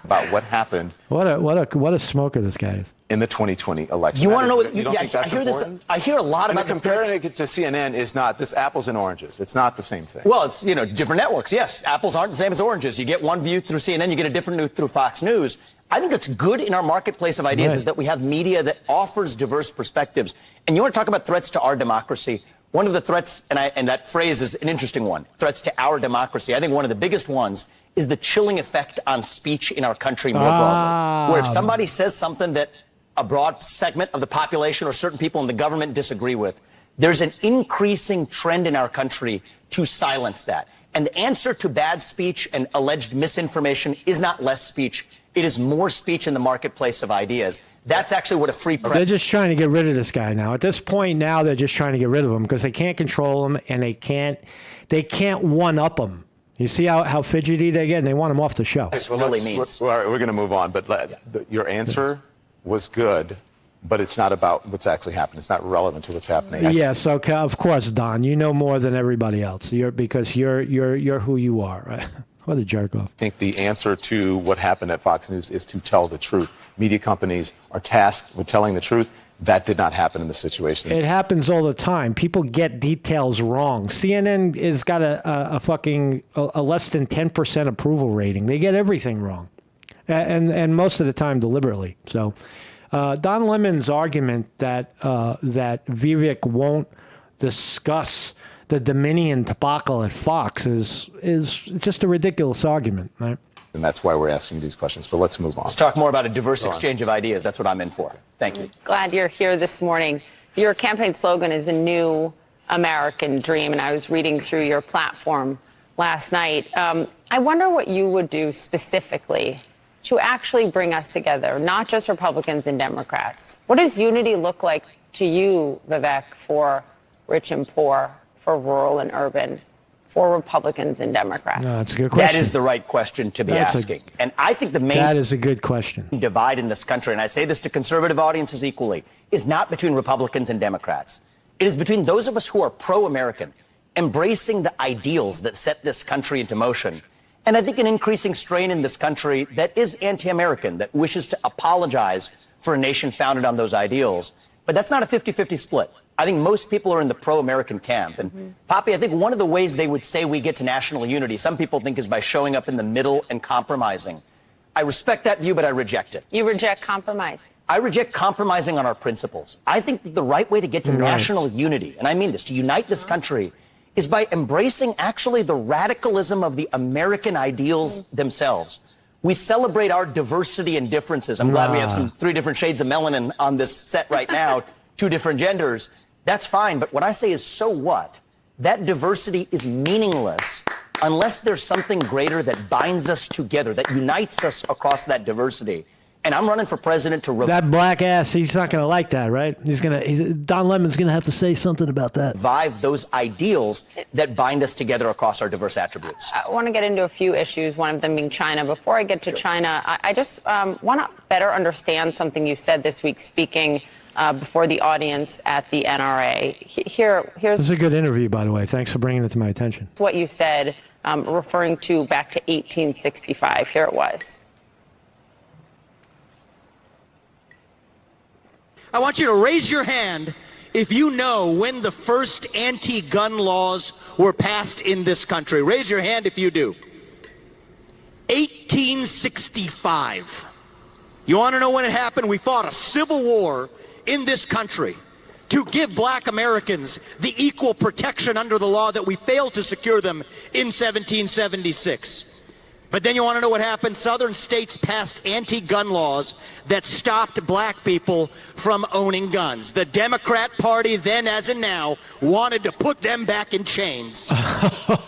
about what happened. What a smoker this guy is. In the 2020 election. You want to know what? You don't think that's important? I hear a lot about comparing it to CNN is not this apples and oranges. It's not the same thing. Well, it's different networks. Yes, apples aren't the same as oranges. You get one view through CNN, you get a different view through Fox News. I think that's good in our marketplace of ideas is that we have media that offers diverse perspectives. And you want to talk about threats to our democracy? One of the threats, and that phrase is an interesting one, threats to our democracy. I think one of the biggest ones is the chilling effect on speech in our country more broadly. Where if somebody says something that a broad segment of the population or certain people in the government disagree with, there's an increasing trend in our country to silence that. And the answer to bad speech and alleged misinformation is not less speech. It is more speech in the marketplace of ideas. That's actually what a free press... They're just trying to get rid of this guy now. At this point now, they're just trying to get rid of him because they can't control him and they can't one-up him. You see how fidgety they get? And they want him off the show. That's what it really means. All right, we're going to move on. But your answer was good, but it's not about what's actually happening. It's not relevant to what's happening. Yes, okay, of course, Don. You know more than everybody else. Because you're who you are, right? What a jerk off. I think the answer to what happened at Fox News is to tell the truth. Media companies are tasked with telling the truth. That did not happen in this situation. It happens all the time. People get details wrong. CNN has got a less than 10% approval rating. They get everything wrong, and most of the time deliberately. So, Don Lemon's argument that Vivek won't discuss the Dominion debacle at Fox is just a ridiculous argument, right? And that's why we're asking these questions. But let's move on. Let's talk more about a diverse exchange of ideas. That's what I'm in for. Thank you. Glad you're here this morning. Your campaign slogan is a new American dream, and I was reading through your platform last night. I wonder what you would do specifically to actually bring us together, not just Republicans and Democrats. What does unity look like to you, Vivek, for rich and poor, for rural and urban, for Republicans and Democrats? No, that's a good question. That is the right question to be asking. And I think the main that is a good question. divide in this country, and I say this to conservative audiences equally, is not between Republicans and Democrats. It is between those of us who are pro-American, embracing the ideals that set this country into motion, and I think an increasing strain in this country that is anti-American, that wishes to apologize for a nation founded on those ideals. But that's not a 50-50 split. I think most people are in the pro-American camp. And Poppy, I think one of the ways they would say we get to national unity, some people think, is by showing up in the middle and compromising. I respect that view, but I reject it. You reject compromise? I reject compromising on our principles. I think that the right way to get to national unity, and I mean this, to unite this country, is by embracing actually the radicalism of the American ideals themselves. We celebrate our diversity and differences. I'm glad we have some 3 different shades of melanin on this set right now, 2 different genders. That's fine, but what I say is, so what? That diversity is meaningless unless there's something greater that binds us together, that unites us across that diversity. And I'm running for president to that black ass. He's not going to like that, right? Don Lemon's going to have to say something about that. Revive those ideals that bind us together across our diverse attributes. I want to get into a few issues, one of them being China. Before I get to China, I just want to better understand something you said this week speaking before the audience at the NRA. Here's this is a good interview, by the way. Thanks for bringing it to my attention. What you said, referring to back to 1865. Here it was. I want you to raise your hand if you know when the first anti-gun laws were passed in this country. Raise your hand if you do. 1865. You want to know when it happened? We fought a civil war in this country to give black Americans the equal protection under the law that we failed to secure them in 1776. But then you want to know what happened? Southern states passed anti-gun laws that stopped black people from owning guns. The Democrat Party, then as in now, wanted to put them back in chains.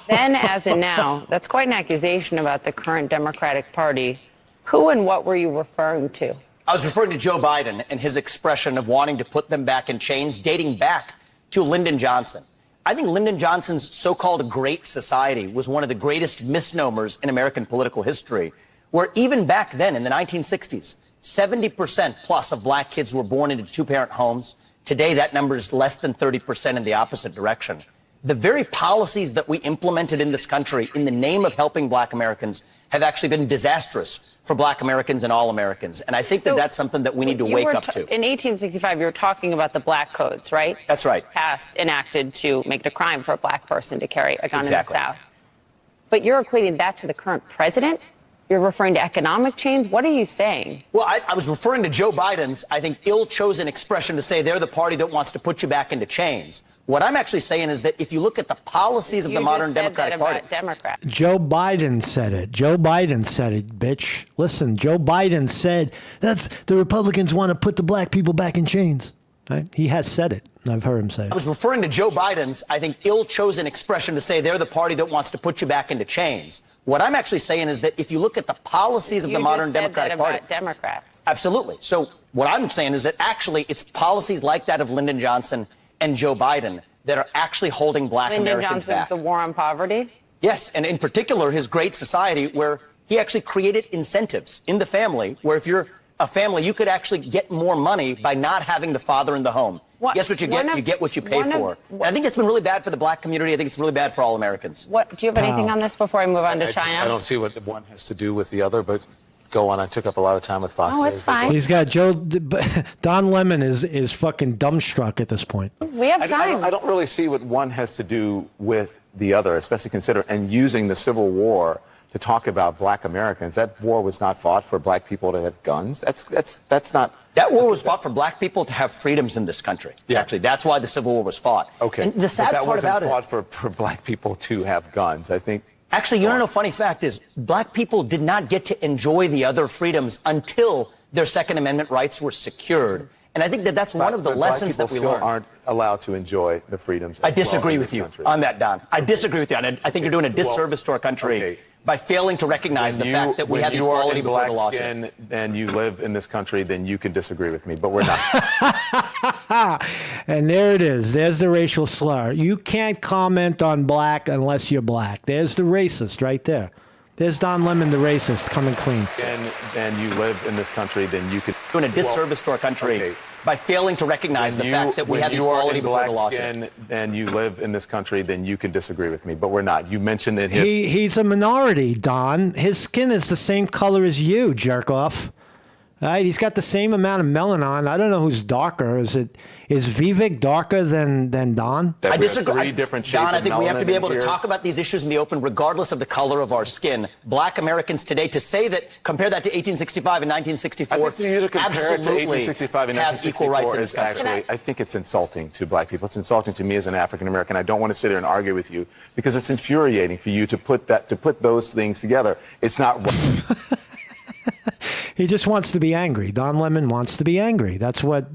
Then as in now, that's quite an accusation about the current Democratic Party. Who and what were you referring to? I was referring to Joe Biden and his expression of wanting to put them back in chains, dating back to Lyndon Johnson. I think Lyndon Johnson's so-called Great Society was one of the greatest misnomers in American political history, where even back then in the 1960s, 70% plus of black kids were born into 2-parent homes. Today, that number is less than 30% in the opposite direction. The very policies that we implemented in this country in the name of helping black Americans have actually been disastrous for black Americans and all Americans. And I think that that's something that we need to wake up to. In 1865, you were talking about the black codes, right? That's right. Passed, enacted to make it a crime for a black person to carry a gun in the South. But you're equating that to the current president? You're referring to economic change? What are you saying? Well, I was referring to Joe Biden's, I think, ill-chosen expression to say they're the party that wants to put you back into chains. What I'm actually saying is that if you look at the policies of the modern Democratic Party. Democrats. Joe Biden said it. Joe Biden said it, bitch. Listen, Joe Biden said that's the Republicans want to put the black people back in chains. Right? He has said it. I've heard him say it. I was referring to Joe Biden's, I think, ill-chosen expression to say they're the party that wants to put you back into chains. What I'm actually saying is that if you look at the policies of the modern Democratic Party. Democrats. Absolutely. So what I'm saying is that actually it's policies like that of Lyndon Johnson and Joe Biden that are actually holding black Americans Lyndon back. Johnson's the war on poverty? Yes, and in particular, his Great Society, where he actually created incentives in the family, where if you're a family, you could actually get more money by not having the father in the home. Guess what you get? You get what you pay for. And I think it's been really bad for the black community. I think it's really bad for all Americans. Do you have anything on this before I move on to China? I don't see what one has to do with the other, but go on. I took up a lot of time with Fox. Oh, it's fine. He's got Don Lemon is fucking dumbstruck at this point. We have time. I don't really see what one has to do with the other, especially and using the Civil War to talk about black Americans. That war was not fought for black people to have guns. That's not. That war was fought for black people to have freedoms in this country. Yeah. Actually, that's why the Civil War was fought. Okay. And the sad but that part wasn't about fought for black people to have guns. I think. Actually, you know, funny fact is, black people did not get to enjoy the other freedoms until their Second Amendment rights were secured. And I think that's one of the lessons that we learned. Black people still aren't allowed to enjoy the freedoms. I disagree with you on that, Don. I disagree with you. And I think you're doing a disservice to our country by failing to recognize the fact that we have equality before the law. And you live in this country, then you can disagree with me, but we're not. And there it is. There's the racial slur. You can't comment on black unless you're black. There's the racist right there. There's Don Lemon, the racist, coming clean. And you live in this country, then you could. Doing a disservice to our country by failing to recognize the fact that we have equality before the law. And you live in this country, then you can disagree with me, but we're not. You mentioned that he's a minority, Don. His skin is the same color as you, jerk off. All right, he's got the same amount of melanin. I don't know who's darker. Is Vivek darker than Don? I disagree. Three different shades Don, I of think we have to be able to here. talk about these issues in the open, regardless of the color of our skin. Black Americans today, to say that, compare that to 1865 and 1964, I think for you to compare it to absolutely 1865 and have equal rights in 1964 this is country. actually, I think it's insulting to black people. It's insulting to me as an African American. I don't want to sit here and argue with you because it's infuriating for you to put those things together. It's not. He just wants to be angry. Don Lemon wants to be angry. That's what.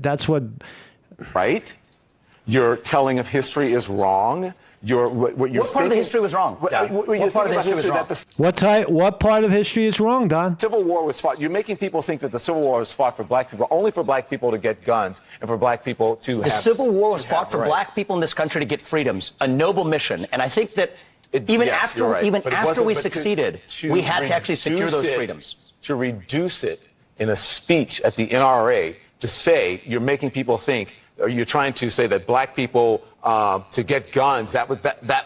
Right? Your telling of history is wrong. What part of the history was wrong? What part of the history was wrong? What part of history is wrong, Don? The Civil War was fought. You're making people think that the Civil War was fought for black people, only for black people to get guns and for black people to have. The Civil War was fought for black people in this country to get freedoms, a noble mission. And I think that even after we succeeded, we had to actually secure those freedoms. To reduce it in a speech at the NRA to say you're making people think, or you're trying to say that black people to get guns, that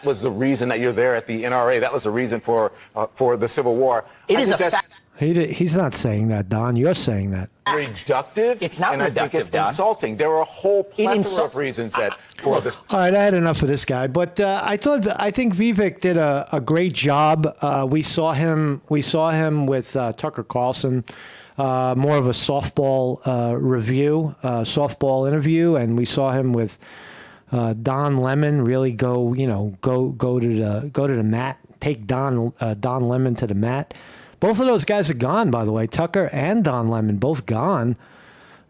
was the reason that you're there at the NRA. That was the reason for the Civil War. It is a fact. He's not saying that, Don. You're saying that. Reductive? It's not and reductive, I think it's Don. Insulting. There are a whole plethora of reasons that for this. All right, I had enough of this guy, but I think Vivek did a great job. We saw him with Tucker Carlson, more of a softball review, softball interview, and we saw him with Don Lemon really go to the mat, take Don Lemon to the mat. Both of those guys are gone, by the way. Tucker and Don Lemon, both gone.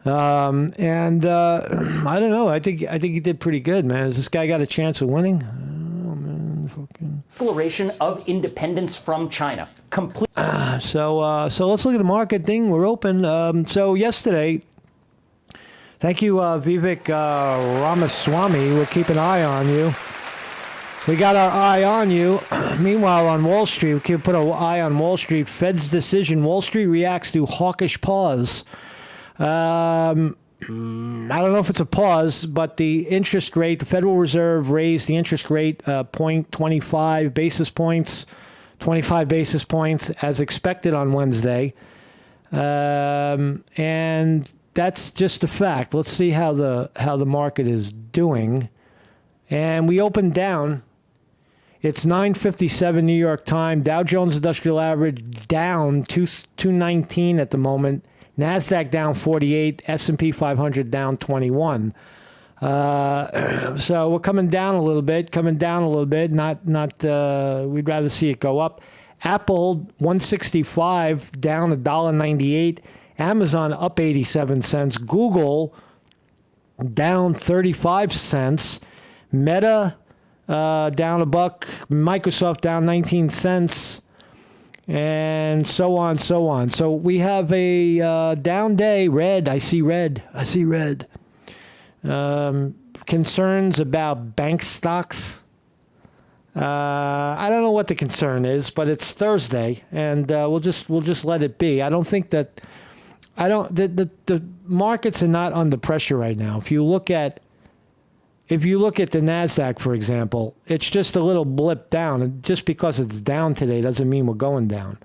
I don't know. I think he did pretty good, man. Has this guy got a chance of winning? I don't know, man. Fucking. Declaration of independence from China. Complete. So let's look at the market thing. We're open. So yesterday, thank you, Vivek Ramaswamy. We'll keep an eye on you. We got our eye on you. Meanwhile, on Wall Street, we can put our eye on Wall Street. Fed's decision. Wall Street reacts to hawkish pause. I don't know if it's a pause, but the interest rate, the Federal Reserve raised the interest rate 0.25 basis points, 25 basis points as expected on Wednesday. And that's just a fact. Let's see how the market is doing. And we opened down. It's 9:57 New York time. Dow Jones Industrial Average down 219 at the moment. NASDAQ down 48. S&P 500 down 21. So we're coming down a little bit. Not. We'd rather see it go up. Apple 165 down $1.98. Amazon up 87 cents. Google down 35 cents. Meta down a buck. Microsoft down 19 cents. And so on, so on. So we have a down day. Red. I see red. Concerns about bank stocks. I don't know what the concern is, but it's Thursday, and we'll just let it be. I don't think that the markets are not under pressure right now. If you look at the NASDAQ, for example, it's just a little blip down, and just because it's down today doesn't mean we're going down.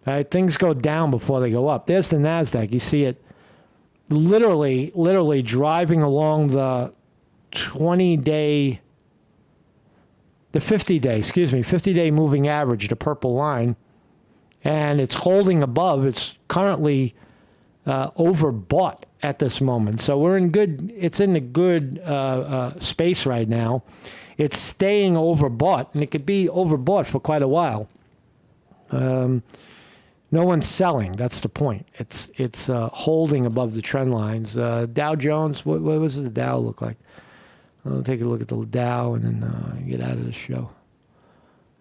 Right? Things go down before they go up. There's the NASDAQ. You see it literally driving along the 50-day moving average, the purple line, and it's holding above. It's currently overbought at this moment. So it's in a good space right now. It's staying overbought, and it could be overbought for quite a while. No one's selling. That's the point. It's holding above the trend lines. Dow Jones, what does the Dow look like? I'll take a look at the Dow and then get out of the show.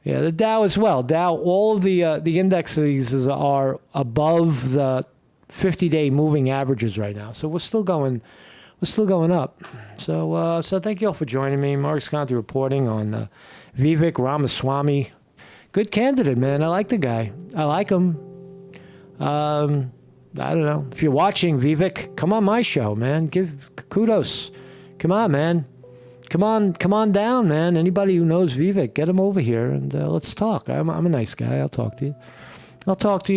Yeah, the Dow as well. Dow, all of the indexes are above the 50-day moving averages right now. So we're still going up. So thank you all for joining me. Mark Sconti reporting on Vivek Ramaswamy. Good candidate, man. I like the guy. I like him. I don't know. If you're watching, Vivek, come on my show, man. Give kudos. Come on, man. Come on down, man. Anybody who knows Vivek, get him over here and let's talk. I'm a nice guy. I'll talk to you.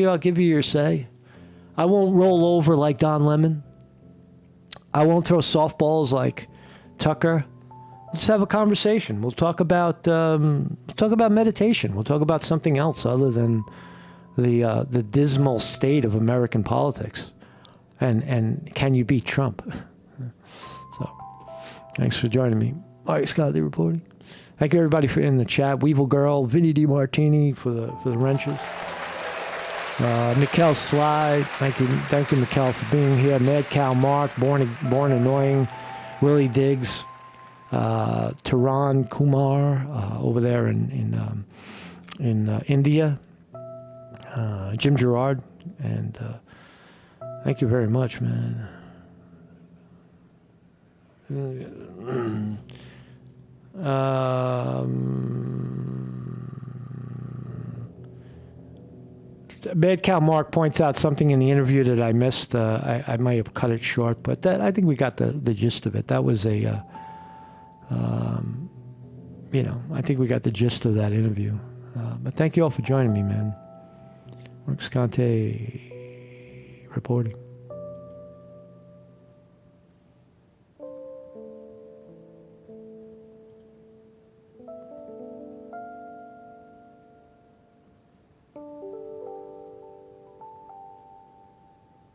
I'll give you your say. I won't roll over like Don Lemon. I won't throw softballs like Tucker. Let's have a conversation. We'll talk about meditation. We'll talk about something else other than the dismal state of American politics. And can you beat Trump? So, thanks for joining me. Mark Sconti reporting. Thank you everybody for in the chat. Weevil Girl, Vinny DiMartini for the wrenches. Mikkel Slide, thank you, Mikkel, for being here. Mad Cow Mark, born annoying. Willie Diggs, Taran Kumar over there in India. Jim Gerard, and thank you very much, man. Bad Cow Mark points out something in the interview that I missed. I might have cut it short, but I think we got the gist of it. That was I think we got the gist of that interview. But thank you all for joining me, man. Mark Sconti reporting.